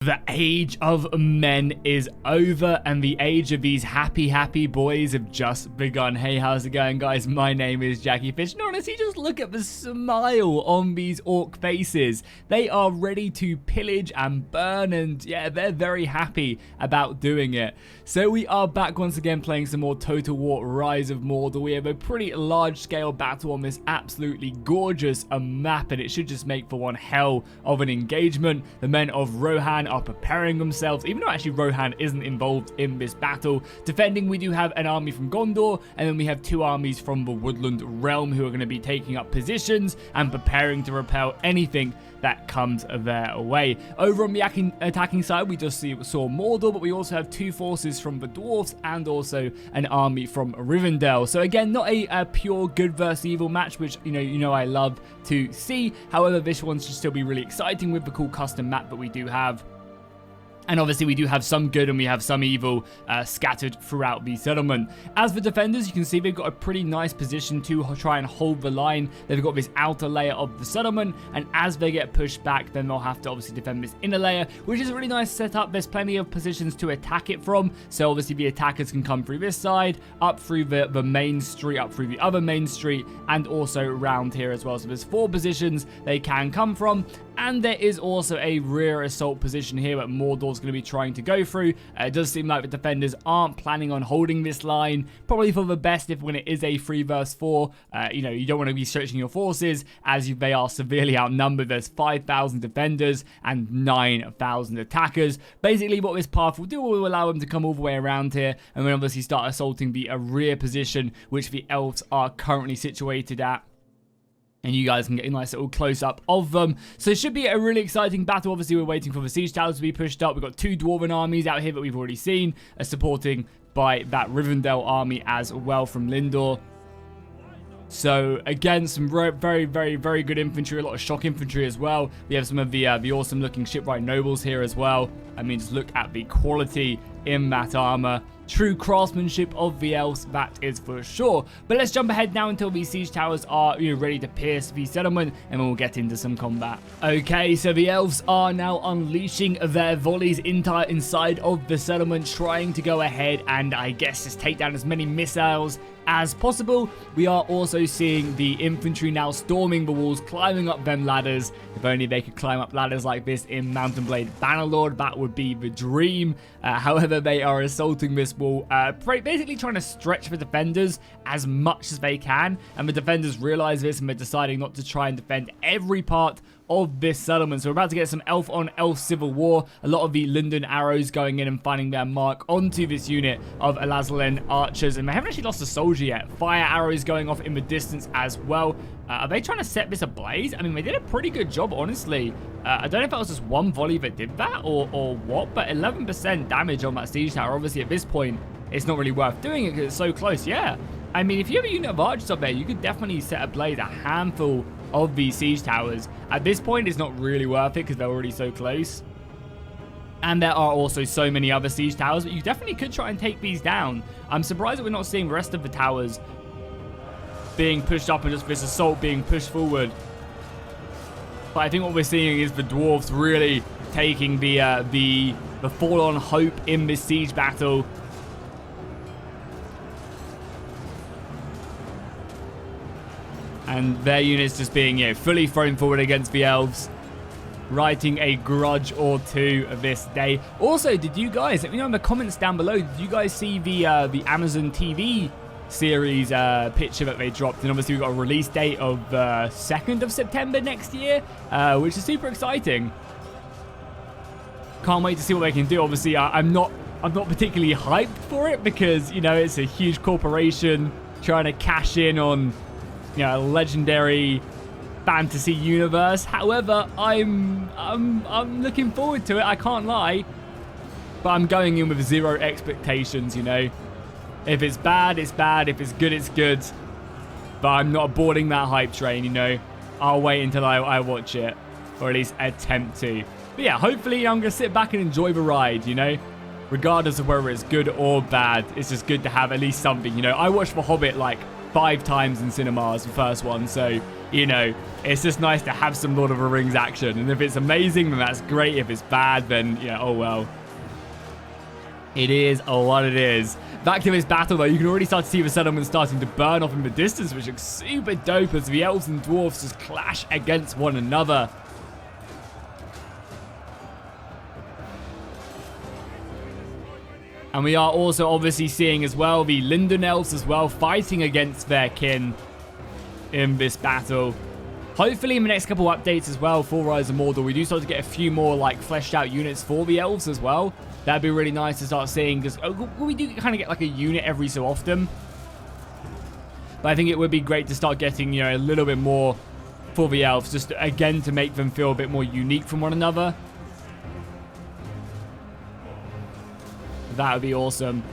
The age of men is over and the age of these happy boys have just begun. Hey, how's it going, guys? My name is Jackie Fish, and honestly, just look at the smile on these orc faces. They are ready to pillage and burn, and yeah, they're very happy about doing it. So we are back once again playing some more Total War Rise of Mordor. We have a pretty large-scale battle on this absolutely gorgeous map, and it should just make for one hell of an engagement. The men of Rohan are preparing themselves, even though actually Rohan isn't involved in this battle. Defending, we do have an army from Gondor, and then we have two armies from the Woodland Realm who are going to be taking up positions and preparing to repel anything that comes their way. Over on the attacking side, we just saw Mordor, but we also have two forces from the Dwarfs and also an army from Rivendell. So again, not a pure good versus evil match, which you know I love to see. However, this one should still be really exciting with the cool custom map that we do have. And obviously we do have some good and we have some evil scattered throughout the settlement. As for defenders, you can see they've got a pretty nice position to try and hold the line. They've got this outer layer of the settlement, and as they get pushed back, then they'll have to obviously defend this inner layer, which is a really nice setup. There's plenty of positions to attack it from. So obviously the attackers can come through this side, up through the main street, up through the other main street, and also around here as well. So there's 4 positions they can come from. And there is also a rear assault position here that Mordor's going to be trying to go through. It does seem like the defenders aren't planning on holding this line. Probably for the best if when it is a 3 versus 4. You don't want to be stretching your forces as they are severely outnumbered. There's 5,000 defenders and 9,000 attackers. Basically what this path will do will allow them to come all the way around here and then obviously start assaulting the rear position which the elves are currently situated at. And you guys can get a nice little close-up of them. So it should be a really exciting battle. Obviously, we're waiting for the siege towers to be pushed up. We've got 2 dwarven armies out here that we've already seen, supporting by that Rivendell army as well from Lindor. So, again, some very good infantry, a lot of shock infantry as well. We have some of the awesome-looking shipwright nobles here as well. I mean, just look at the quality in that armor. True craftsmanship of the elves, that is for sure. But let's jump ahead now until these siege towers are ready to pierce the settlement, and then we'll get into some combat. Okay, so the elves are now unleashing their volleys inside of the settlement, trying to go ahead and I guess just take down as many missiles as possible. We are also seeing the infantry now storming the walls, climbing up them ladders. If only they could climb up ladders like this in Mount & Blade Bannerlord, that would be the dream. However, they are assaulting this wall, basically trying to stretch the defenders as much as they can, and the defenders realize this and they're deciding not to try and defend every part of this settlement. So we're about to get some elf on elf civil war. A lot of the Linden arrows going in and finding their mark onto this unit of Elazalen archers, and they haven't actually lost a soldier yet. Fire arrows going off in the distance as well. Are they trying to set this ablaze? I mean, they did a pretty good job, honestly. I don't know if that was just one volley that did that or what, but 11% damage on that siege tower. Obviously, at this point, it's not really worth doing it because it's so close. Yeah, I mean, if you have a unit of archers up there, you could definitely set ablaze a handful of these siege towers. At this point, it's not really worth it because they're already so close. And there are also so many other siege towers, but you definitely could try and take these down. I'm surprised that we're not seeing the rest of the towers being pushed up and just this assault being pushed forward. But I think what we're seeing is the dwarves really taking the forlorn hope in this siege battle. And their units just being, fully thrown forward against the elves. Writing a grudge or two this day. Also, did you guys, let me know in the comments down below, did you guys see the Amazon TV series picture that they dropped? And obviously we've got a release date of 2nd of September next year, which is super exciting. Can't wait to see what they can do. Obviously, I'm not particularly hyped for it because, it's a huge corporation trying to cash in on a legendary fantasy universe. However, I'm looking forward to it. I can't lie, but I'm going in with 0 expectations. If it's bad, it's bad. If it's good, it's good. But I'm not boarding that hype train. I'll wait until I watch it, or at least attempt to. But yeah, hopefully I'm gonna sit back and enjoy the ride. Regardless of whether it's good or bad, it's just good to have at least something. I watched The Hobbit like 5 times in cinemas, the first one. So, you know, it's just nice to have some Lord of the Rings action. And if it's amazing, then that's great. If it's bad, then, yeah, oh well. It is what it is. Back to this battle, though, you can already start to see the settlement starting to burn off in the distance, which looks super dope as the elves and dwarves just clash against one another. And we are also obviously seeing as well the Linden elves as well fighting against their kin in this battle. Hopefully in the next couple of updates as well for Rise of Mordor, we do start to get a few more like fleshed out units for the elves as well. That'd be really nice to start seeing, because we do kind of get like a unit every so often. But I think it would be great to start getting, you know, a little bit more for the elves, just again to make them feel a bit more unique from one another. That would be awesome.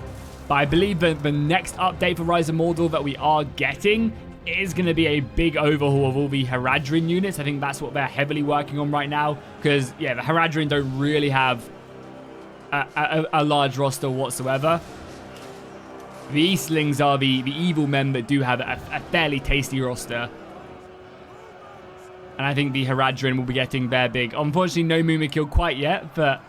But I believe that the next update for Rise of Mordor that we are getting is going to be a big overhaul of all the Haradrim units. I think that's what they're heavily working on right now. Because, yeah, the Haradrim don't really have a large roster whatsoever. The Eastlings are the evil men that do have a fairly tasty roster. And I think the Haradrim will be getting their big. Unfortunately, no Mumakil quite yet, but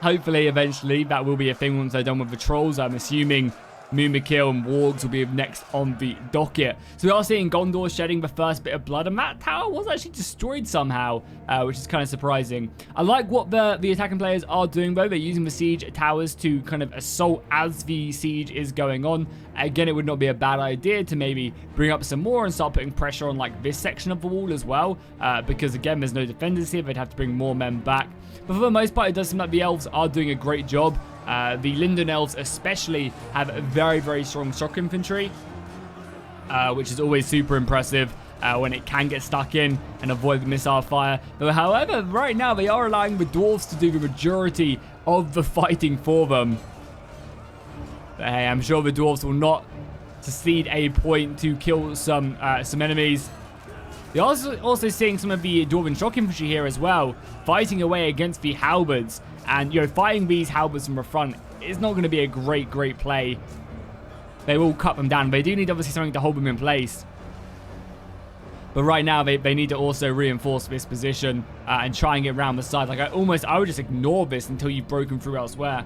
hopefully, eventually, that will be a thing once they're done with the trolls. I'm assuming Mumakil and Wargs will be next on the docket. So we are seeing Gondor shedding the first bit of blood, and that tower was actually destroyed somehow, which is kind of surprising. I like what the attacking players are doing, though. They're using the siege towers to kind of assault as the siege is going on. Again, it would not be a bad idea to maybe bring up some more and start putting pressure on like this section of the wall as well, because again, there's no defenders here. They'd have to bring more men back. But for the most part, it does seem like the elves are doing a great job. The Linden elves especially have a very, very strong shock infantry, which is always super impressive when it can get stuck in and avoid the missile fire. But however, right now they are allowing the dwarves to do the majority of the fighting for them. But hey, I'm sure the dwarves will not cede a point to kill some enemies. They're also seeing some of the Dwarven shock infantry here as well, fighting away against the halberds. And, you know, fighting these halberds from the front is not going to be a great play. They will cut them down. They do need, obviously, something to hold them in place. But right now, they need to also reinforce this position and try and get around the side. Like, I would just ignore this until you've broken through elsewhere.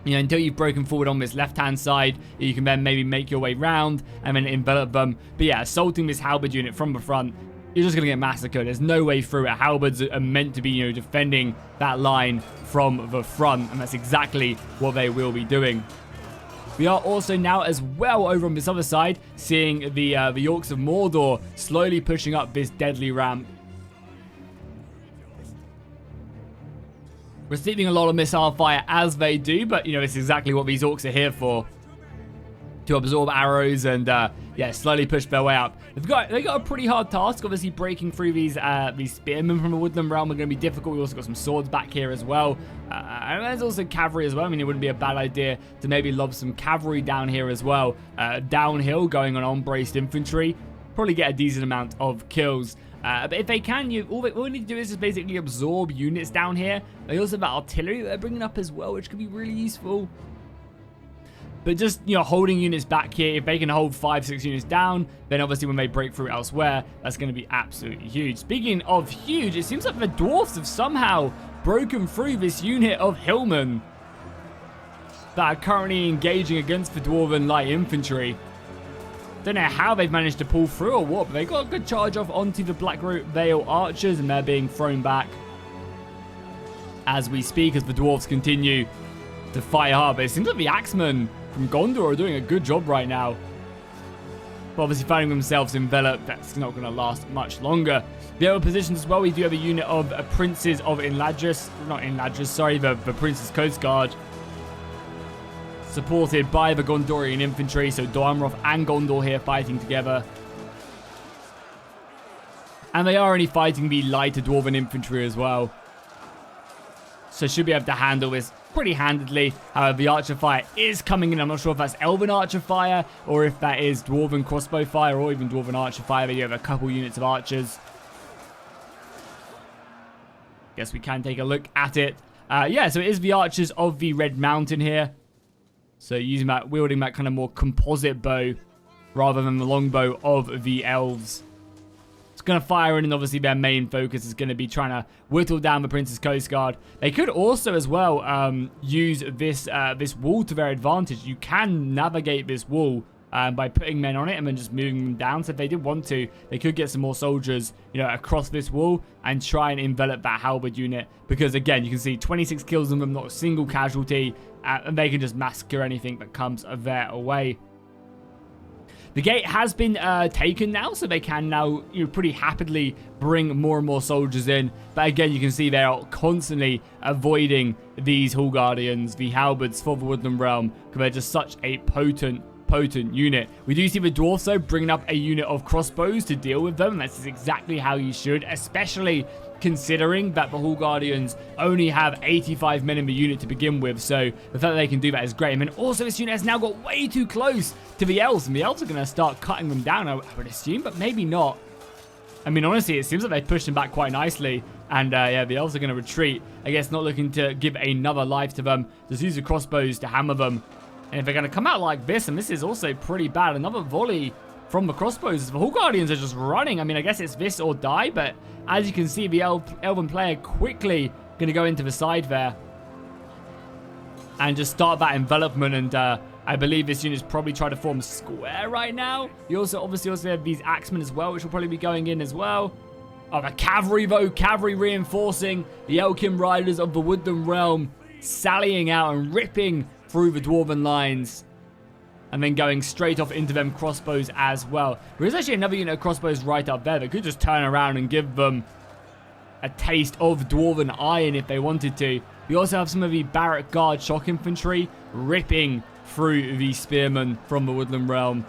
You know, until you've broken forward on this left-hand side, you can then maybe make your way round and then envelop them. But yeah, assaulting this halberd unit from the front, you're just going to get massacred. There's no way through it. Halberds are meant to be, you know, defending that line from the front, and that's exactly what they will be doing. We are also now as well over on this other side, seeing the Orcs of Mordor slowly pushing up this deadly ramp. Receiving a lot of missile fire as they do, but, you know, it's exactly what these orcs are here for. To absorb arrows and, yeah, slowly push their way up. They got a pretty hard task. Obviously, breaking through these spearmen from the woodland realm are going to be difficult. We also got some swords back here as well. And there's also cavalry as well. I mean, it wouldn't be a bad idea to maybe lob some cavalry down here as well. Downhill, going on braced infantry. Probably get a decent amount of kills. But if they can, all they need to do is just basically absorb units down here. They also have artillery that they're bringing up as well, which could be really useful. But just, you know, holding units back here, if they can hold 5-6 units down, then obviously when they break through elsewhere, that's going to be absolutely huge. Speaking of huge, it seems like the dwarfs have somehow broken through this unit of hillmen that are currently engaging against the dwarven light infantry. Don't know how they've managed to pull through or what, but they got a good charge off onto the Blackroot Vale archers, and they're being thrown back as we speak, as the dwarves continue to fight hard. But it seems like the axemen from Gondor are doing a good job right now. But obviously finding themselves enveloped, that's not going to last much longer. The other positions as well, we do have a unit of Princes of the Prince's Coast Guard, supported by the Gondorian infantry, so Dormroth and Gondor here fighting together. And they are only fighting the lighter dwarven infantry as well, so should be able to handle this pretty handedly. However, the archer fire is coming in. I'm not sure if that's elven archer fire or if that is dwarven crossbow fire or even dwarven archer fire. But you have a couple units of archers. Guess we can take a look at it. Yeah, so it is the archers of the Red Mountain here. So wielding that kind of more composite bow rather than the longbow of the elves. It's going to fire in, and obviously their main focus is going to be trying to whittle down the Prince's Coast Guard. They could also as well use this this wall to their advantage. You can navigate this wall by putting men on it and then just moving them down. So if they did want to, they could get some more soldiers, you know, across this wall and try and envelop that halberd unit. Because again, you can see 26 kills on them, not a single casualty, and they can just massacre anything that comes their way. The gate has been taken now, so they can now, you know, pretty happily bring more and more soldiers in. But again, you can see they're constantly avoiding these Hall Guardians, the halberds for the Woodland Realm, because they're just such a potent unit. We do see the dwarfs though bringing up a unit of crossbows to deal with them. That's exactly how you should, especially considering that the Hall Guardians only have 85 men in the unit to begin with. So the fact that they can do that is great. And then also this unit has now got way too close to the elves, and the elves are going to start cutting them down, I would assume, but maybe not. I mean, honestly, it seems like they pushed them back quite nicely. And yeah, the elves are going to retreat. I guess not looking to give another life to them. Just use the crossbows to hammer them. And if they're going to come out like this, and this is also pretty bad, another volley from the crossbows. The Hall Guardians are just running. I mean, I guess it's this or die, but as you can see, the elven player quickly going to go into the side there and just start that envelopment. And I believe this unit's probably trying to form square right now. You also obviously have these axemen as well, which will probably be going in as well. Oh, the cavalry though, cavalry reinforcing the Elkin Riders of the Woodland Realm, sallying out and ripping through the dwarven lines, and then going straight off into them crossbows as well. There is actually another unit of crossbows right up there that could just turn around and give them a taste of dwarven iron if they wanted to. We also have some of the Barrack Guard shock infantry ripping through the spearmen from the Woodland Realm.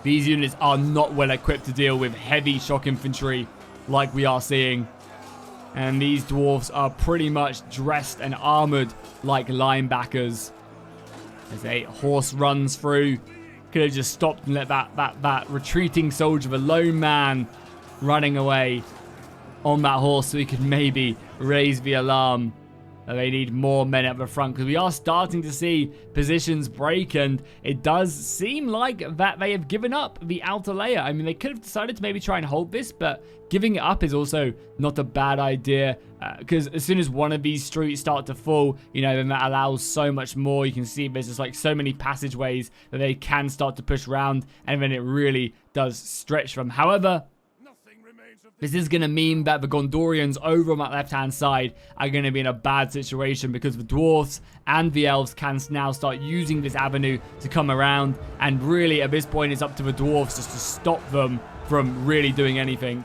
These units are not well equipped to deal with heavy shock infantry like we are seeing. And these dwarfs are pretty much dressed and armored like linebackers. As a horse runs through, could have just stopped and let that retreating soldier, the lone man, running away on that horse so he could maybe raise the alarm. They need more men at the front, because we are starting to see positions break, and it does seem like that they have given up the outer layer. I mean, they could have decided to maybe try and hold this, but giving it up is also not a bad idea, because as soon as one of these streets start to fall, you know, then that allows so much more. You can see there's just like so many passageways that they can start to push around, and then it really does stretch them. However, this is going to mean that the Gondorians over on that left-hand side are going to be in a bad situation, because the dwarfs and the elves can now start using this avenue to come around. And really, at this point, it's up to the dwarfs just to stop them from really doing anything.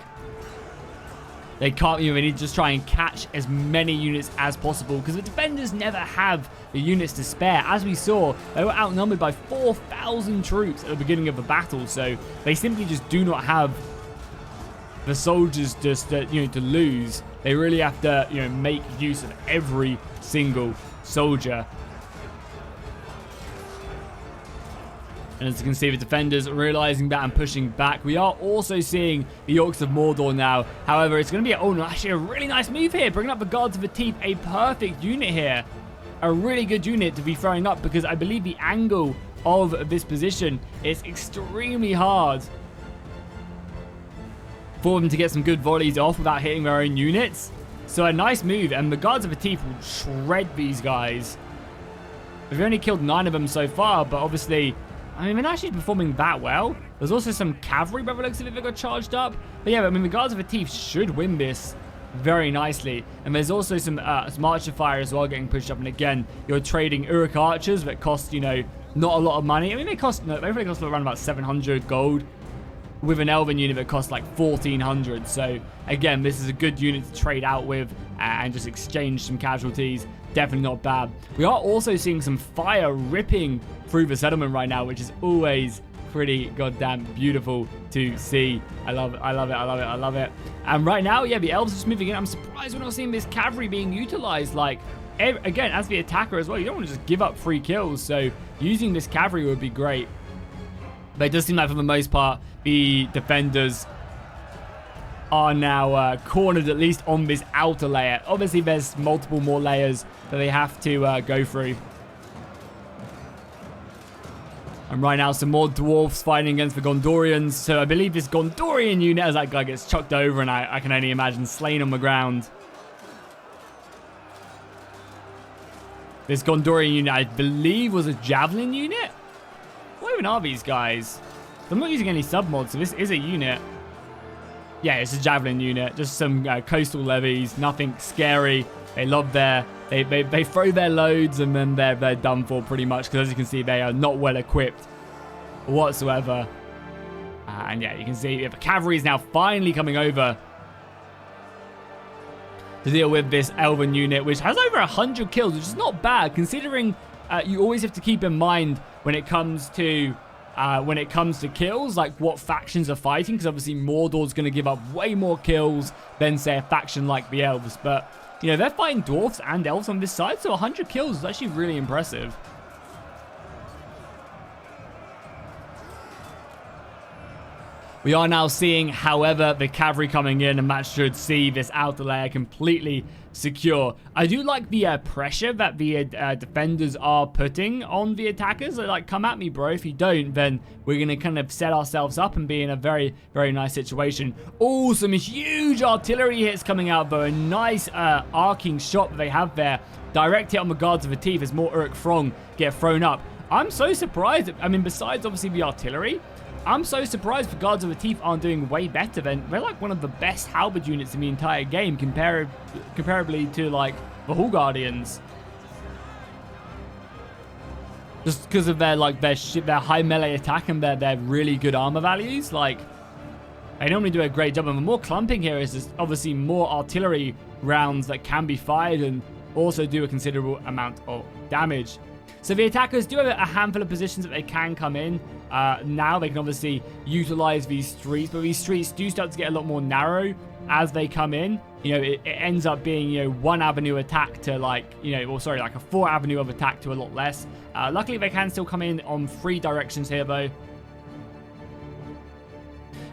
They can't, you know, they need to just try and catch as many units as possible, because the defenders never have the units to spare. As we saw, they were outnumbered by 4,000 troops at the beginning of the battle, so they simply just do not have the soldiers just you know, to lose. They really have to, you know, make use of every single soldier. And as you can see, the defenders realizing that and pushing back. We are also seeing the Orcs of Mordor now. However, it's going to be actually a really nice move here, bringing up the Guards of the Teeth, a perfect unit here, a really good unit to be throwing up, because I believe the angle of this position is extremely hard for them to get some good volleys off without hitting their own units. So a nice move, and the Guards of the Teeth will shred these guys. We've only killed 9 of them so far, but obviously, I mean, they're not actually performing that well. There's also some cavalry by the looks of it that got charged up. But yeah, I mean, the Guards of the Teeth should win this very nicely. And there's also some Archer Fire as well getting pushed up. And again, you're trading Uruk Archers that cost, you know, not a lot of money. I mean, they probably cost around about 700 gold, with an Elven unit that costs like 1,400. So again, this is a good unit to trade out with and just exchange some casualties. Definitely not bad. We are also seeing some fire ripping through the settlement right now, which is always pretty goddamn beautiful to see. I love it. I love it. I love it. I love it. And right now, yeah, the elves are just moving in. I'm surprised we're not seeing this cavalry being utilized. Like, again, as the attacker as well, you don't want to just give up free kills. So using this cavalry would be great. But it does seem like, for the most part, the defenders are now cornered, at least on this outer layer. Obviously, there's multiple more layers that they have to go through. And right now, some more dwarfs fighting against the Gondorians. So I believe this Gondorian unit, as that guy gets chucked over, and I can only imagine slain on the ground. This Gondorian unit, I believe, was a javelin unit. What even are these guys? I'm not using any submods, so this is a unit. Yeah, it's a javelin unit. Just some coastal levies, nothing scary. They love they throw their loads and then they're done for pretty much, because as you can see, they are not well equipped whatsoever. And yeah, you can see the cavalry is now finally coming over to deal with this elven unit, which has over 100 kills, which is not bad considering you always have to keep in mind when it comes to kills, like what factions are fighting, because obviously Mordor's going to give up way more kills than, say, a faction like the elves. But, you know, they're fighting dwarfs and elves on this side, so 100 kills is actually really impressive. We are now seeing, however, the cavalry coming in, and that should see this outer layer completely secure. I do like the pressure that the defenders are putting on the attackers. They're like, come at me, bro. If you don't, then we're going to kind of set ourselves up and be in a very, very nice situation. Oh, some huge artillery hits coming out, though. A nice arcing shot that they have there. Direct hit on the guards of the teeth as more Uruk Throng get thrown up. I'm so surprised. I mean, besides obviously the artillery, I'm so surprised the Guards of the Teeth aren't doing way better. They're like one of the best halberd units in the entire game, comparably to like the Hall Guardians. Just because of their high melee attack and their really good armor values. Like, they normally do a great job. And the more clumping here is just obviously more artillery rounds that can be fired and also do a considerable amount of damage. So the attackers do have a handful of positions that they can come in. Now they can obviously utilize these streets, but these streets do start to get a lot more narrow as they come in. You know, it ends up being, you know, one avenue attack to like, you know, or sorry, like a 4 avenue of attack to a lot less. Luckily, they can still come in on 3 directions here, though,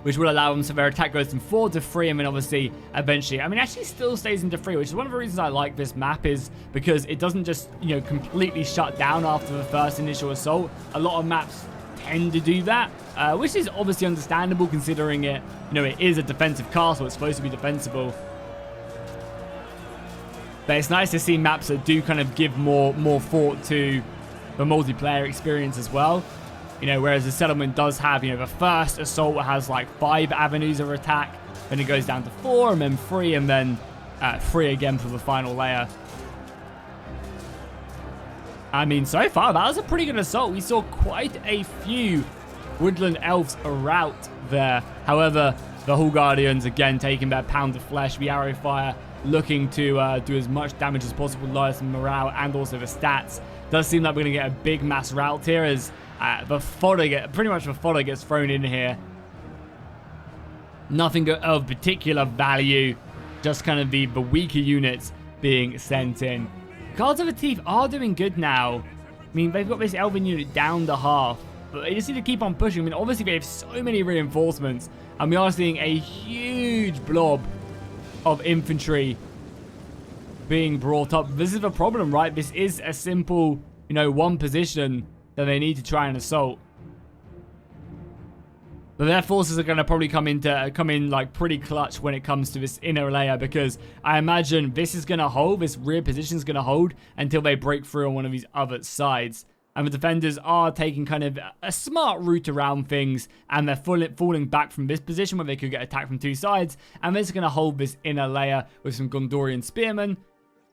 which will allow them, so their attack goes from 4 to 3, and then obviously eventually, I mean, actually still stays into 3, which is one of the reasons I like this map, is because it doesn't just, you know, completely shut down after the first initial assault. A lot of maps tend to do that, which is obviously understandable considering it, you know, it is a defensive castle. It's supposed to be defensible. But it's nice to see maps that do kind of give more thought to the multiplayer experience as well. You know, whereas the settlement does have, you know, the first assault has like 5 avenues of attack, then it goes down to 4, and then 3, and then 3 again for the final layer. I mean, so far, that was a pretty good assault. We saw quite a few woodland elves rout there. However, the Hall Guardians, again, taking their pound of flesh, the arrow fire, looking to do as much damage as possible, lower some morale and also the stats. Does seem like we're going to get a big mass rout here as the fodder pretty much the fodder gets thrown in here. Nothing of particular value, just kind of the weaker units being sent in. Guards of the Teeth are doing good now. I mean, they've got this elven unit down to half, but they just need to keep on pushing. I mean, obviously they have so many reinforcements, and we are seeing a huge blob of infantry being brought up. This is the problem, right? This is a simple, you know, one position that they need to try and assault. But their forces are going to probably come in like pretty clutch when it comes to this inner layer, because I imagine this is going to hold, this rear position is going to hold until they break through on one of these other sides. And the defenders are taking kind of a smart route around things, and they're falling back from this position where they could get attacked from 2 sides, and they're just going to hold this inner layer with some Gondorian spearmen.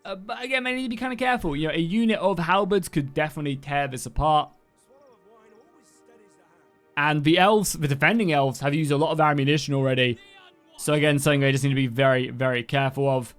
But again, they need to be kind of careful. You know, a unit of halberds could definitely tear this apart. And the elves, the defending elves, have used a lot of ammunition already. So again, something they just need to be very, very careful of.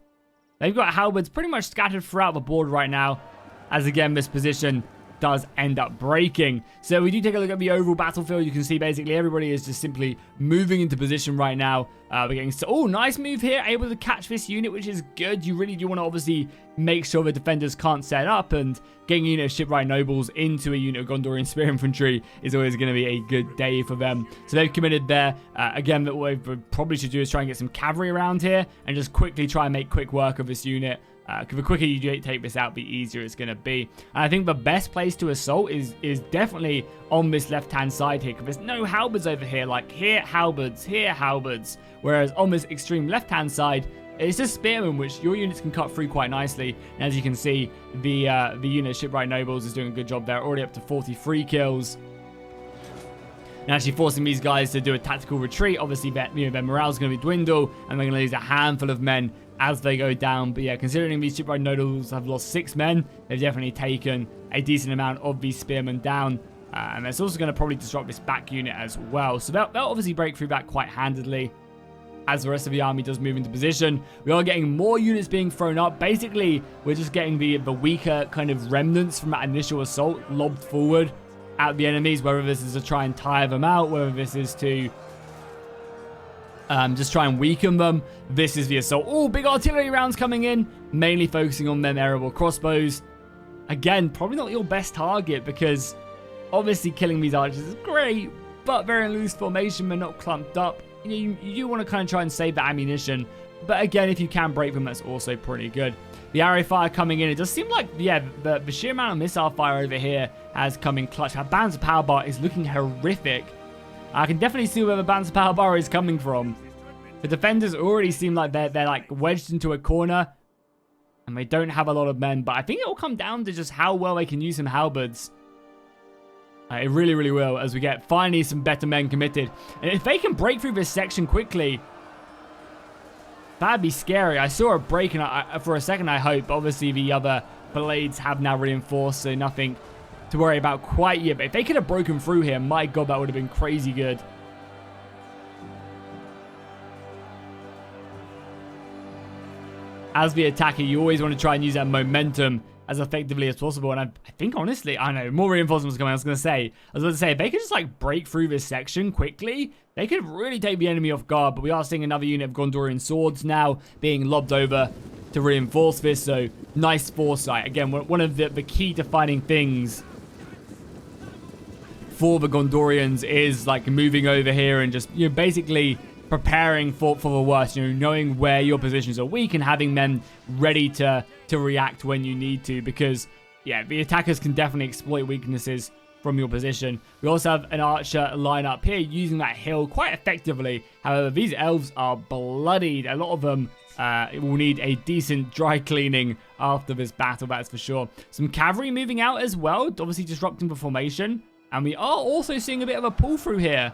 They've got halberds pretty much scattered throughout the board right now, as again, this position does end up breaking. So we do take a look at the overall battlefield. You can see basically everybody is just simply moving into position right now. We're getting oh, nice move here, able to catch this unit, which is good. You really do want to obviously make sure the defenders can't set up, and getting a unit of shipwright nobles into a unit of Gondorian spear infantry is always going to be a good day for them. So they've committed there. Again, what we probably should do is try and get some cavalry around here and just quickly try and make quick work of this unit. The quicker you take this out, the easier it's going to be. And I think the best place to assault is definitely on this left-hand side here, because there's no halberds over here. Like, here halberds, here halberds. Whereas on this extreme left-hand side, it's just spearmen, which your units can cut through quite nicely. And as you can see, the unit Shipwright Nobles is doing a good job there, already up to 43 kills. And actually forcing these guys to do a tactical retreat. Obviously, their morale's going to be dwindle, and they're going to lose a handful of men as they go down. But yeah, considering these Shipwright Nobles have lost 6 men, they've definitely taken a decent amount of these spearmen down. And that's also going to probably disrupt this back unit as well. So they'll obviously break through that quite handedly as the rest of the army does move into position. We are getting more units being thrown up. Basically, we're just getting the weaker kind of remnants from that initial assault lobbed forward at the enemies, whether this is to try and tire them out, whether this is to just try and weaken them. This is the assault. Oh, big artillery rounds coming in, mainly focusing on them aerial crossbows. Again, probably not your best target, because obviously killing these archers is great, but they're in loose formation, they're not clumped up. You do want to kind of try and save the ammunition, but again, if you can break them, that's also pretty good. The arrow fire coming in, it does seem like, yeah, the sheer amount of missile fire over here has come in clutch. Our Bands of Power Bar is looking horrific. I can definitely see where the Bands of Power Bar is coming from. The defenders already seem like they're like wedged into a corner, and they don't have a lot of men, but I think it will come down to just how well they can use some halberds. It really, really will, as we get finally some better men committed. And if they can break through this section quickly, that'd be scary. I saw a break, and for a second I hope. Obviously, the other blades have now reinforced, so nothing to worry about quite yet. But if they could have broken through here, my god, that would have been crazy good. As the attacker, you always want to try and use that momentum as effectively as possible. And I think, honestly, I know, more reinforcements coming. I was going to say, if they could just, like, break through this section quickly, they could really take the enemy off guard. But we are seeing another unit of Gondorian swords now being lobbed over to reinforce this. So, nice foresight. Again, one of the key defining things for the Gondorians is, like, moving over here and just, you know, basically preparing for the worst, you know, knowing where your positions are weak and having men ready to react when you need to, because, yeah, the attackers can definitely exploit weaknesses from your position. We also have an archer line up here using that hill quite effectively. However, these elves are bloodied. A lot of them will need a decent dry cleaning after this battle, that's for sure. Some cavalry moving out as well, obviously disrupting the formation. And we are also seeing a bit of a pull through here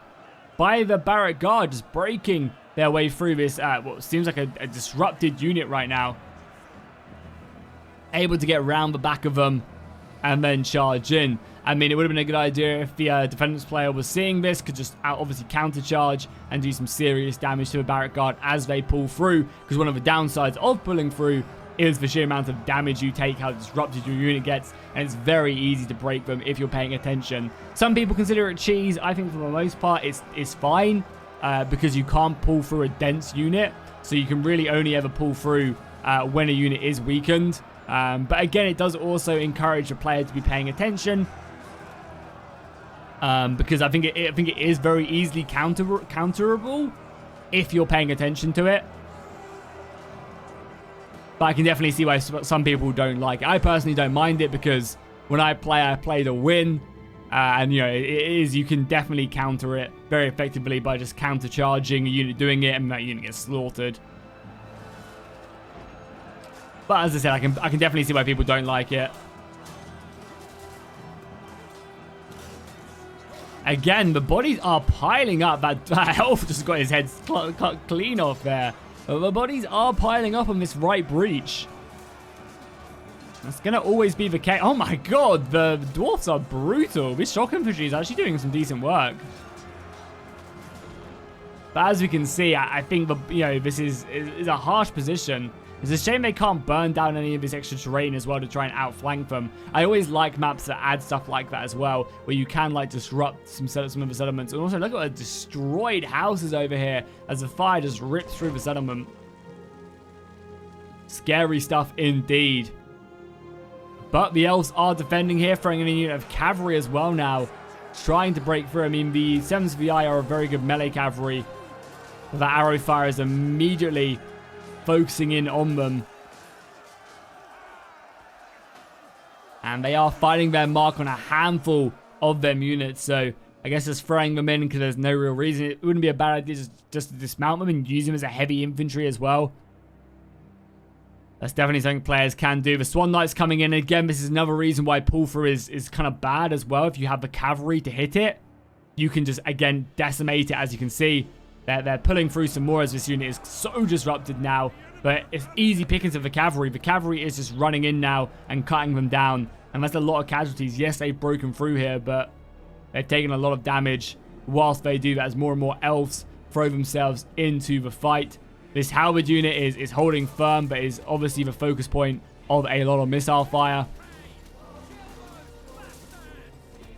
by the Barrack Guard, just breaking their way through this, what seems like a disrupted unit right now. Able to get around the back of them and then charge in. I mean, it would have been a good idea if the defense player was seeing this, could just obviously counter-charge and do some serious damage to the Barrack Guard as they pull through, because one of the downsides of pulling through is the sheer amount of damage you take, how disrupted your unit gets, and it's very easy to break them if you're paying attention. Some people consider it cheese. I think for the most part it's fine, because you can't pull through a dense unit, so you can really only ever pull through when a unit is weakened. But again, it does also encourage the player to be paying attention, because I think it is very easily counterable if you're paying attention to it. But I can definitely see why some people don't like it. I personally don't mind it, because when I play to win. And, you know, you can definitely counter it very effectively by just counter-charging a unit doing it, and that unit gets slaughtered. But as I said, I can definitely see why people don't like it. Again, the bodies are piling up. That elf just got his head cut clean off there. But the bodies are piling up on this right breach. That's going to always be the case. Oh my god, the dwarfs are brutal. This shock infantry is actually doing some decent work. But as we can see, I think this is a harsh position. It's a shame they can't burn down any of this extra terrain as well to try and outflank them. I always like maps that add stuff like that as well, where you can like disrupt some of the settlements. And also look at the destroyed houses over here as the fire just rips through the settlement. Scary stuff indeed. But the elves are defending here, throwing in a unit of cavalry as well now, trying to break through. I mean, the 7th VI are a very good melee cavalry. But that arrow fire is immediately focusing in on them. And they are finding their mark on a handful of them units. So I guess just throwing them in because there's no real reason. It wouldn't be a bad idea just to dismount them and use them as a heavy infantry as well. That's definitely something players can do. The Swan Knight's coming in. Again, this is another reason why pull-through is kind of bad as well. If you have the cavalry to hit it, you can just, again, decimate it. As you can see, they're pulling through some more as this unit is so disrupted now. But it's easy pickings of the cavalry. The cavalry is just running in now and cutting them down. And that's a lot of casualties. Yes, they've broken through here, but they're taking a lot of damage whilst they do that as more and more elves throw themselves into the fight. This halberd unit is holding firm, but is obviously the focus point of a lot of missile fire.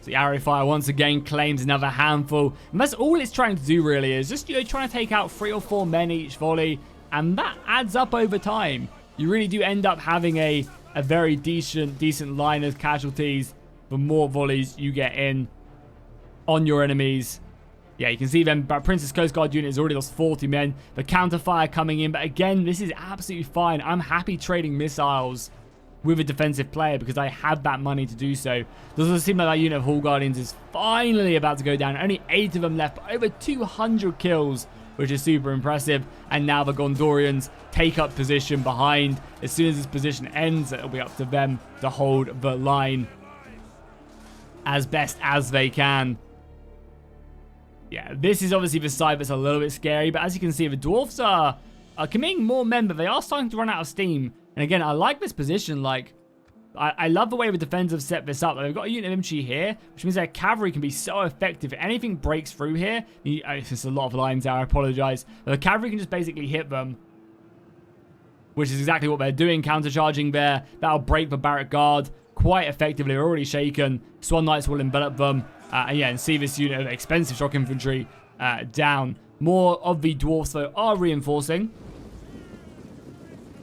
So the arrow fire once again claims another handful. And that's all it's trying to do really, is just, trying to take out 3 or 4 men each volley. And that adds up over time. You really do end up having a very decent line of casualties the more volleys you get in on your enemies. Yeah, you can see then Princess Coast Guard unit has already lost 40 men. The counterfire coming in. But again, this is absolutely fine. I'm happy trading missiles with a defensive player because I have that money to do so. Does it seem like that unit of Hall Guardians is finally about to go down. Only 8 of them left. Over 200 kills, which is super impressive. And now the Gondorians take up position behind. As soon as this position ends, it'll be up to them to hold the line as best as they can. Yeah, this is obviously the side that's a little bit scary, but as you can see, the dwarfs are committing more men, but they are starting to run out of steam. And again, I like this position. Like, I love the way the defenders have set this up. They've got a unit of infantry here, which means their cavalry can be so effective. If anything breaks through here, there's a lot of lines there, I apologize. But the cavalry can just basically hit them, which is exactly what they're doing, countercharging there. That'll break the barrack guard quite effectively. They're already shaken. Swan Knights will envelop them. And see this unit of expensive shock infantry down. More of the dwarfs, though, are reinforcing.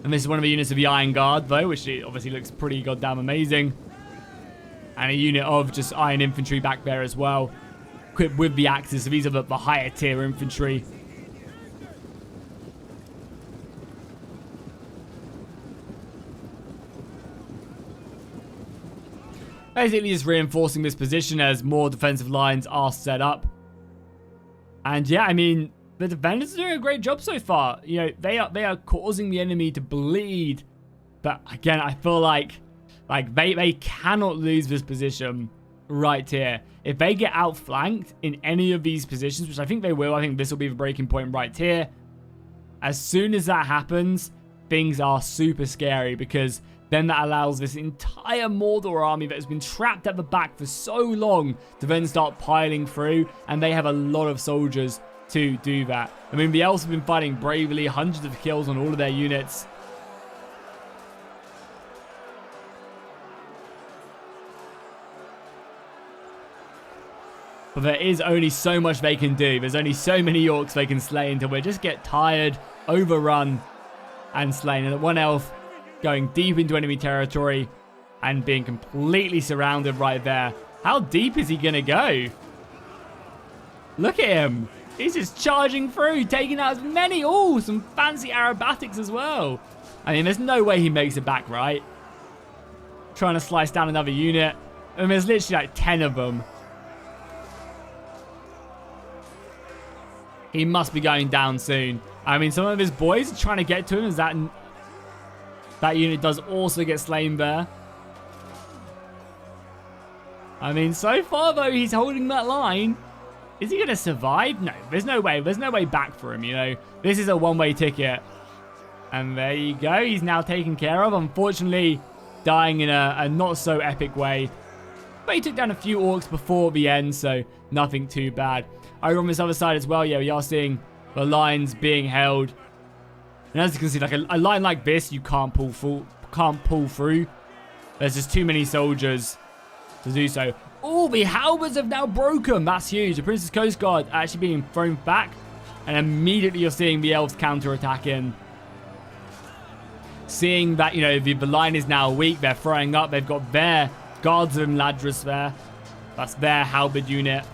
And this is one of the units of the Iron Guard, though, which obviously looks pretty goddamn amazing. And a unit of just Iron Infantry back there as well, equipped with the axes. So these are the higher tier infantry. Basically just reinforcing this position as more defensive lines are set up. And yeah, I mean, the defenders are doing a great job so far. They are causing the enemy to bleed. But again, I feel like they cannot lose this position right here. If they get outflanked in any of these positions, which I think they will, I think this will be the breaking point right here. As soon as that happens, things are super scary because then that allows this entire Mordor army that has been trapped at the back for so long to then start piling through, and they have a lot of soldiers to do that. I mean, the elves have been fighting bravely, hundreds of kills on all of their units. But there is only so much they can do. There's only so many orcs they can slay until they just get tired, overrun, and slain. And one elf going deep into enemy territory and being completely surrounded right there. How deep is he going to go? Look at him. He's just charging through, taking out as many. Oh, some fancy aerobatics as well. I mean, there's no way he makes it back, right? Trying to slice down another unit. I mean, there's literally like 10 of them. He must be going down soon. I mean, some of his boys are trying to get to him as that unit does also get slain there. I mean, so far, though, he's holding that line. Is he going to survive? No, there's no way. There's no way back for him, This is a one-way ticket. And there you go. He's now taken care of. Unfortunately, dying in a not-so-epic way. But he took down a few orcs before the end, so nothing too bad. Over on this other side as well, yeah, we are seeing the lines being held. And as you can see, like a line like this, you can't pull through. There's just too many soldiers to do so. Oh, the halberds have now broken. That's huge. The Princess Coast Guard actually being thrown back. And immediately you're seeing the elves counter-attack in. Seeing that, the line is now weak. They're throwing up. They've got their Guards of Imladris there. That's their halberd unit.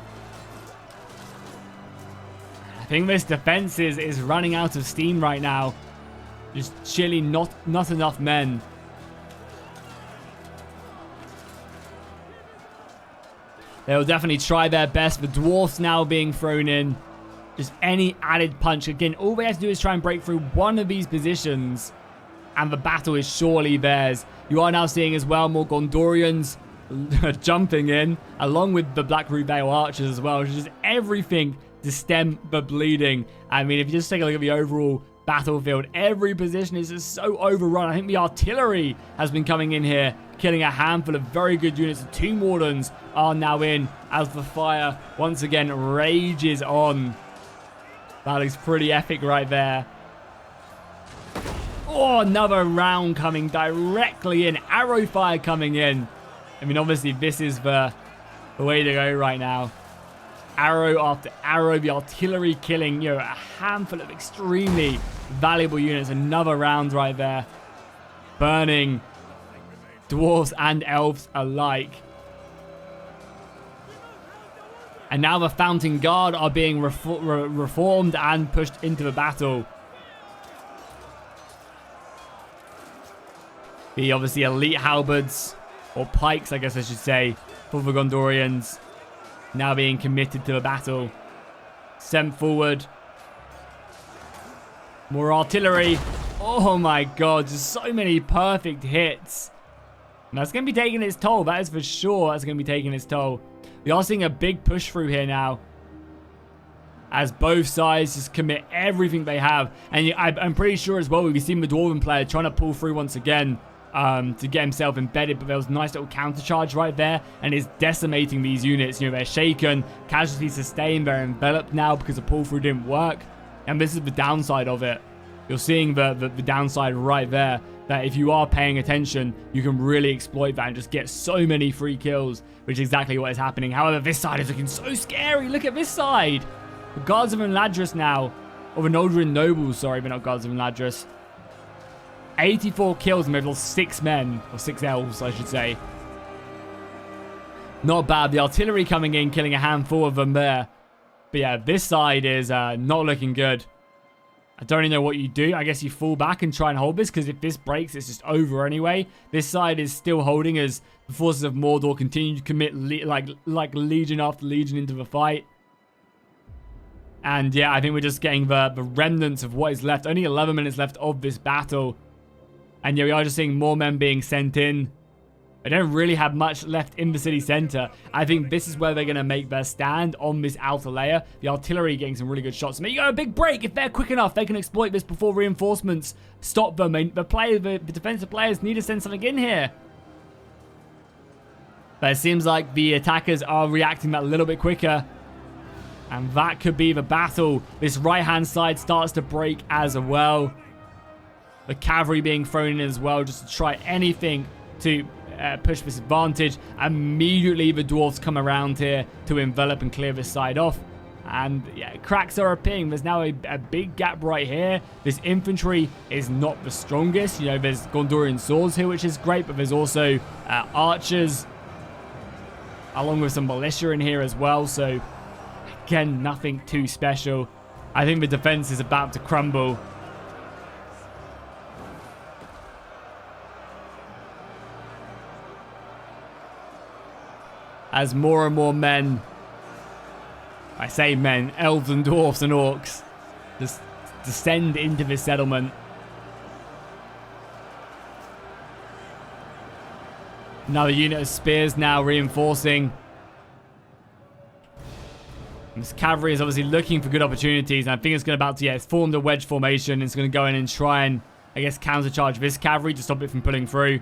I think this defense is running out of steam right now. Just chilly, not enough men. They'll definitely try their best. The dwarfs now being thrown in. Just any added punch. Again, all they have to do is try and break through one of these positions, and the battle is surely theirs. You are now seeing as well more Gondorians jumping in, along with the Black Root Vale archers as well. Just everything to stem the bleeding. I mean, if you just take a look at the overall battlefield, every position is just so overrun. I think the artillery has been coming in here, killing a handful of very good units. The Tomb Wardens are now in as the fire once again rages on. That looks pretty epic right there. Oh, another round coming directly in. Arrow fire coming in. I mean, obviously, this is the way to go right now. Arrow after arrow, the artillery killing, a handful of extremely valuable units. Another round right there. Burning dwarves and elves alike. And now the Fountain Guard are being reformed and pushed into the battle. The obviously elite halberds, or pikes I guess I should say, for the Gondorians, now being committed to the battle. Sent forward. More artillery. Oh my god, just so many perfect hits. And that's going to be taking its toll, that is for sure. That's going to be taking its toll. We are seeing a big push through here now, as both sides just commit everything they have. And I'm pretty sure as well we've seen the Dwarven player trying to pull through once again to get himself embedded, but there was a nice little counter charge right there, and it's decimating these units. They're shaken, casualties sustained, they're enveloped now because the pull through didn't work. And this is the downside of it. You're seeing the downside right there, that if you are paying attention, you can really exploit that and just get so many free kills, which is exactly what is happening. However, this side is looking so scary. Look at this side. The Guards of Enladris now, or the Noldrin Nobles, sorry, but not Guards of Enladris. 84 kills and they've lost 6 men, or 6 elves, I should say. Not bad. The artillery coming in, killing a handful of them there. But yeah, this side is not looking good. I don't even know what you do. I guess you fall back and try and hold this, because if this breaks, it's just over anyway. This side is still holding as the forces of Mordor continue to commit like legion after legion into the fight. And yeah, I think we're just getting the remnants of what is left. Only 11 minutes left of this battle. And yeah, we are just seeing more men being sent in. They don't really have much left in the city center. I think this is where they're going to make their stand on this outer layer. The artillery getting some really good shots. Maybe you got a big break. If they're quick enough, they can exploit this before reinforcements stop them. The defensive players need to send something in here. But it seems like the attackers are reacting that a little bit quicker. And that could be the battle. This right-hand side starts to break as well. The cavalry being thrown in as well, just to try anything to push this advantage. Immediately the dwarves come around here to envelop and clear this side off. And yeah, cracks are appearing. There's now a big gap right here. This infantry is not the strongest. There's Gondorian swords here, which is great, but there's also archers, along with some militia in here as well. So again, nothing too special. I think the defense is about to crumble. As more and more men, I say men, elves and dwarfs and orcs, just descend into this settlement. Another unit of spears now reinforcing. And this cavalry is obviously looking for good opportunities. And I think it's it's formed a wedge formation. It's going to go in and try and, I guess, countercharge this cavalry to stop it from pulling through.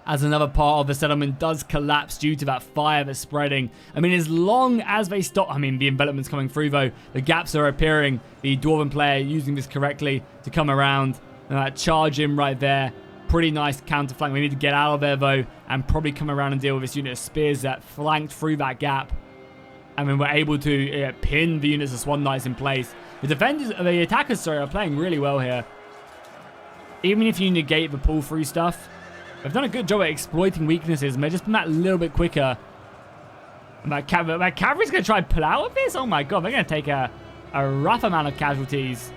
As another part of the settlement does collapse due to that fire that's spreading. I mean, as long as they stop... the envelopment's coming through, though. The gaps are appearing. The Dwarven player using this correctly to come around. And charge in right there. Pretty nice counter flank. We need to get out of there, though, and probably come around and deal with this unit of spears that flanked through that gap. And then we're able to pin the units of Swan Knights in place. The attackers, are playing really well here. Even if you negate the pull-through stuff, they've done a good job at exploiting weaknesses, and they've just been that little bit quicker. And that cavalry's going to try and pull out of this? Oh my god, they're going to take a rough amount of casualties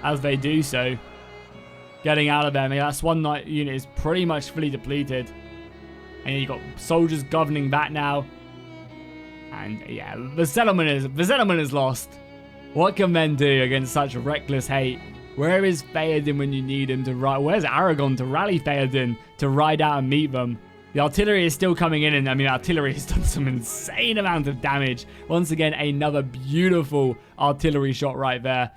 as they do so. getting out of there. I mean, that Swan Knight unit is pretty much fully depleted. And you've got soldiers governing that now. And yeah, the settlement is lost. What can men do against such reckless hate? Where is Theoden when you need him to ride? Where's Aragorn to rally Theoden to ride out and meet them? The artillery is still coming in, and I mean, artillery has done some insane amount of damage. Once again, another beautiful artillery shot right there.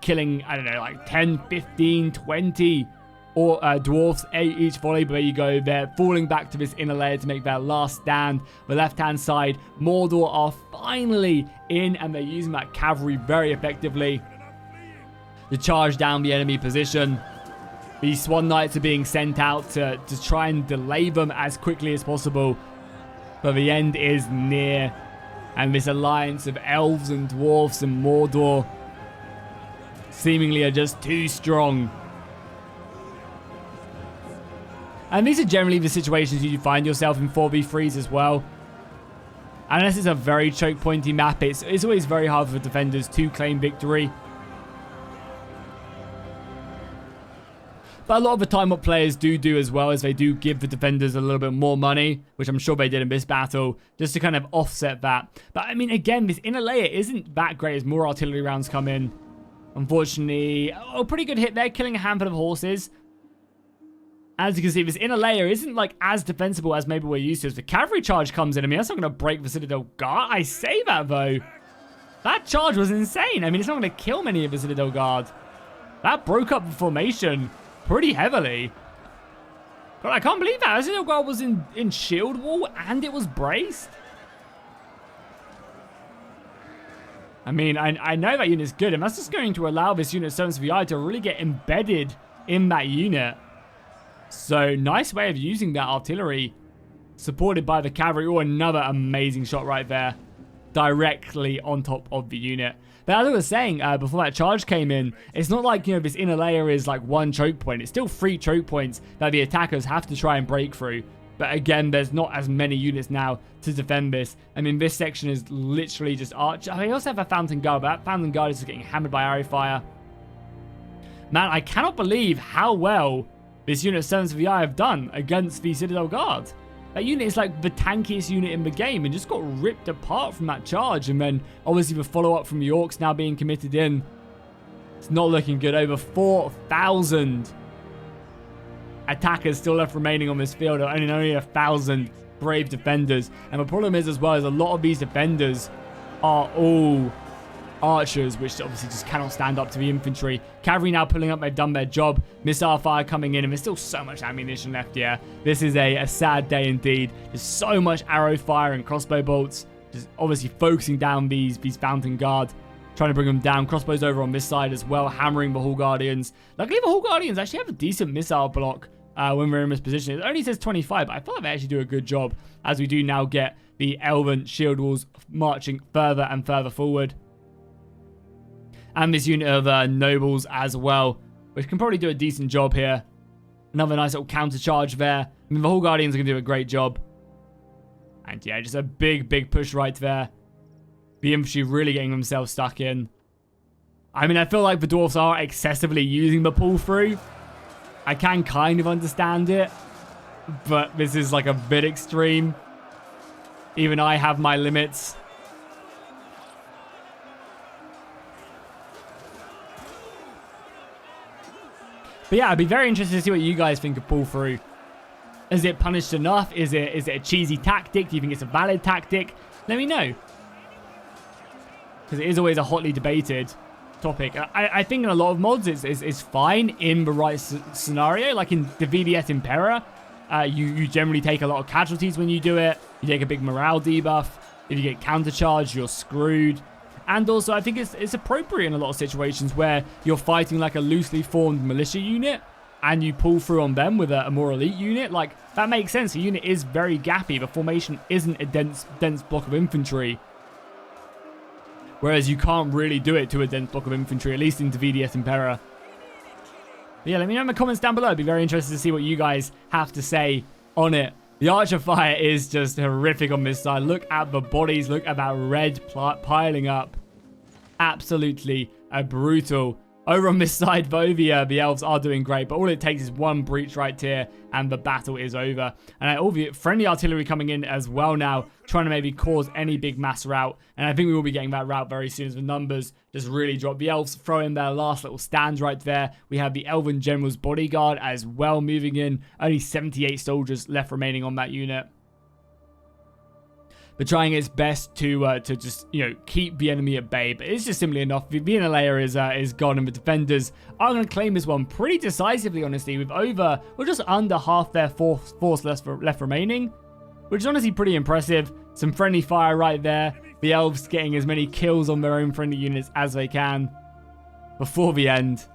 Killing, I don't know, like 10, 15, 20 or dwarfs each volley. But there you go. They're falling back to this inner layer to make their last stand. The left-hand side, Mordor are finally in, and they're using that cavalry very effectively to charge down the enemy position. These Swan Knights are being sent out to try and delay them as quickly as possible. But the end is near. And this alliance of elves and dwarfs and Mordor seemingly are just too strong. And these are generally the situations you find yourself in 4v3s as well. Unless it's a very choke pointy map, it's always very hard for defenders to claim victory. But a lot of the time what players do as well is they do give the defenders a little bit more money, which I'm sure they did in this battle, just to kind of offset that. But I mean, again, this inner layer isn't that great as more artillery rounds come in. Unfortunately, pretty good hit there, killing a handful of horses. As you can see, this inner layer isn't like as defensible as maybe we're used to. As the cavalry charge comes in, I mean, that's not going to break the Citadel Guard. I say that, though. That charge was insane. I mean, it's not going to kill many of the Citadel Guard. That broke up the formation pretty heavily. God, I can't believe that. Citadel Guard was in shield wall and it was braced. I mean, I know that unit's good, and that's just going to allow this unit 7th VI to really get embedded in that unit. So, nice way of using that artillery, supported by the cavalry. Oh, another amazing shot right there, directly on top of the unit. But as I was saying, before that charge came in, it's not like, you know, this inner layer is like one choke point. It's still 3 choke points that the attackers have to try and break through. But again, there's not as many units now to defend this. I mean, this section is literally just arch. I also have a Fountain Guard, but that Fountain Guard is just getting hammered by arrow fire. Man, I cannot believe how well this unit 7th VI have done against the Citadel Guard. That unit is like the tankiest unit in the game and just got ripped apart from that charge. And then obviously the follow-up from the Orcs now being committed in. It's not looking good. Over 4,000 attackers still left remaining on this field, and only 1,000 brave defenders. And the problem is as well is a lot of these defenders are all archers, which obviously just cannot stand up to the infantry. Cavalry now pulling up, they've done their job. Missile fire coming in, and there's still so much ammunition left here. This is a sad day indeed. There's so much arrow fire and crossbow bolts, just obviously focusing down these Fountain Guard, trying to bring them down. Crossbows over on this side as well, hammering the Hall Guardians. Luckily, the Hall Guardians actually have a decent missile block when we're in this position. It only says 25, but I feel like they actually do a good job, as we do now get the Elven shield walls marching further and further forward. And this unit of nobles as well, which can probably do a decent job here. Another nice little counter charge there. I mean, the Hall Guardians are going to do a great job. And yeah, just a big push right there. The infantry really getting themselves stuck in. I mean, I feel like the dwarfs are excessively using the pull through. I can kind of understand it, but this is like a bit extreme. Even I have my limits. But yeah, I'd be very interested to see what you guys think of pull through. Is it punished enough? Is it a cheesy tactic? Do you think it's a valid tactic? Let me know. Because it is always a hotly debated topic. I think in a lot of mods it's fine in the right scenario. Like in the VDS Impera, you generally take a lot of casualties when you do it. You take a big morale debuff. If you get countercharged, you're screwed. And also, I think it's appropriate in a lot of situations where you're fighting like a loosely formed militia unit and you pull through on them with a more elite unit. Like, that makes sense. The unit is very gappy. The formation isn't a dense block of infantry. Whereas you can't really do it to a dense block of infantry, at least into VDS Impera. But yeah, let me know in the comments down below. I'd be very interested to see what you guys have to say on it. The archer fire is just horrific on this side. Look at the bodies. Look at that red piling up. Absolutely brutal. Over on this side, though, the elves are doing great, but all it takes is one breach right here, and the battle is over. And all the friendly artillery coming in as well now, trying to maybe cause any big mass rout. And I think we will be getting that rout very soon as the numbers just really drop. The elves throw in their last little stands right there. We have the Elven General's bodyguard as well moving in. Only 78 soldiers left remaining on that unit. But trying its best to just, keep the enemy at bay. But it's just simply enough. The layer is gone, and the defenders are going to claim this one pretty decisively, honestly, with just under half their force left remaining, which is honestly pretty impressive. Some friendly fire right there. The elves getting as many kills on their own friendly units as they can before the end.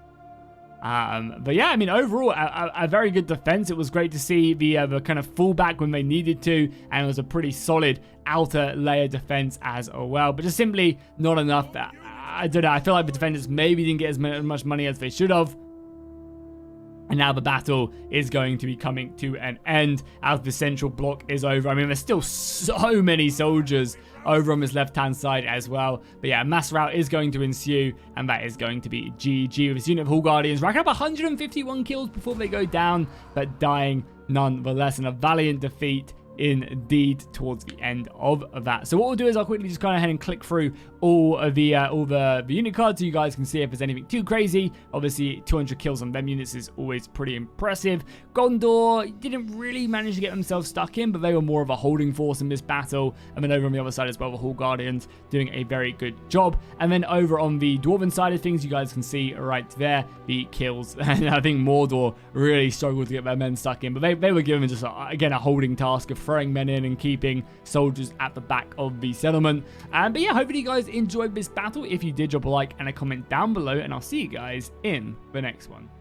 But yeah, I mean, overall, a very good defense. It was great to see the kind of fallback when they needed to, and it was a pretty solid outer layer defense as well. But just simply not enough. I don't know. I feel like the defenders maybe didn't get as much money as they should have. And now the battle is going to be coming to an end as the central block is over. I mean, there's still so many soldiers over on this left-hand side as well. But yeah, mass rout is going to ensue, and that is going to be GG with this unit of Hall Guardians racking up 151 kills before they go down, but dying nonetheless, and a valiant defeat indeed towards the end of that. So what we'll do is I'll quickly just go ahead and click through all the unit cards so you guys can see if there's anything too crazy. Obviously 200 kills on them units is always pretty impressive. Gondor didn't really manage to get themselves stuck in, but they were more of a holding force in this battle. And then over on the other side as well, the Hall Guardians doing a very good job. And then over on the Dwarven side of things, you guys can see right there the kills. And I think Mordor really struggled to get their men stuck in, but they were given just again a holding task of throwing men in and keeping soldiers at the back of the settlement. But yeah, hopefully you guys enjoyed this battle. If you did, drop a like and a comment down below, and I'll see you guys in the next one.